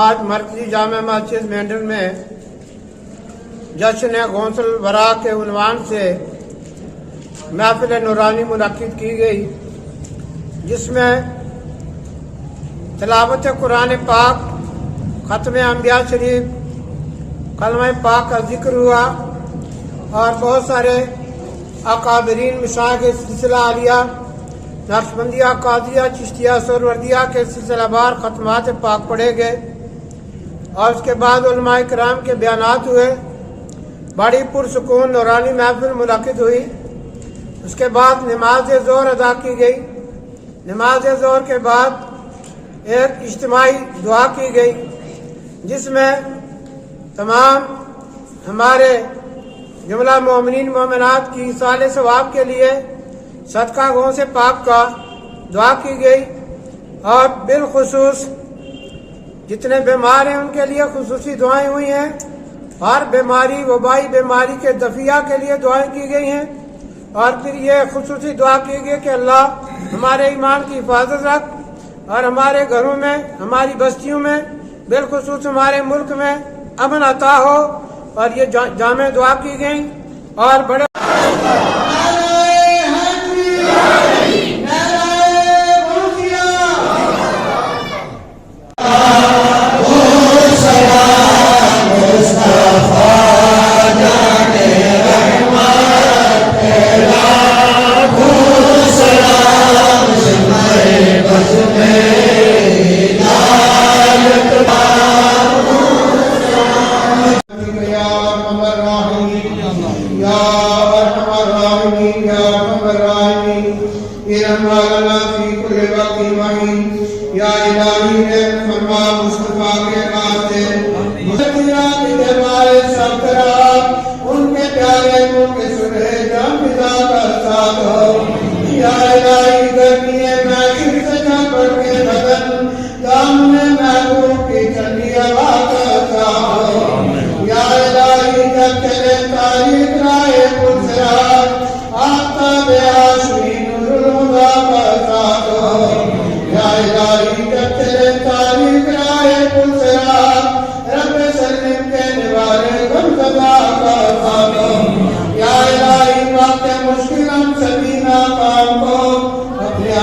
آج مرکزی جامع مسجد مینڈل میں جشن غوث الورا کے عنوان سے محفل نورانی منعقد کی گئی، جس میں تلاوت قرآن پاک، ختم انبیاء شریف، کلمہ پاک کا ذکر ہوا اور بہت سارے اکابرین مشائخ کے سلسلہ عالیہ، نقشبندیہ، قادریہ، چشتیہ، سہروردیہ کے سلسلہ بار ختمات پاک پڑھے گئے اور اس کے بعد علماء کرام کے بیانات ہوئے۔ بڑی پرسکون نورانی محفل منعقد ہوئی۔ اس کے بعد نماز ظہر ادا کی گئی۔ نماز ظہر کے بعد ایک اجتماعی دعا کی گئی، جس میں تمام ہمارے جملہ مومنین مومنات کی ایصال ثواب کے لیے صدقہ غوث پاک کا دعا کی گئی، اور بالخصوص جتنے بیمار ہیں ان کے لیے خصوصی دعائیں ہوئی ہیں۔ ہر بیماری، وبائی بیماری کے دفیہ کے لیے دعائیں کی گئی ہیں، اور پھر یہ خصوصی دعا کی گئی کہ اللہ ہمارے ایمان کی حفاظت رکھ اور ہمارے گھروں میں، ہماری بستیوں میں، بالخصوص ہمارے ملک میں امن عطا ہو، اور یہ جامع دعا کی گئی اور بڑے یا الہی ہے فرما مصطفیٰ کے واسطے سب طرح ان کے پیارے منہ کے سنے جام فضا کا ساتھ ہو۔ یا الہی گرمی محشر سے جا پڑ کے بدن دامن محبوب کی ٹھنڈی ہوا کا ساتھ ہو۔ یا الہی جب چلے تاریخ رائے پرسرات آفتاب آشوی نور الہدا کا ساتھ ہو۔ یا الہی جب چلے تاریخ رائے پرسرات رب سلم کے نوارے غم زدہ کا ساتھ ہو۔ یا الہی وقت مشکل ہم سبھی ناکام کو اپنے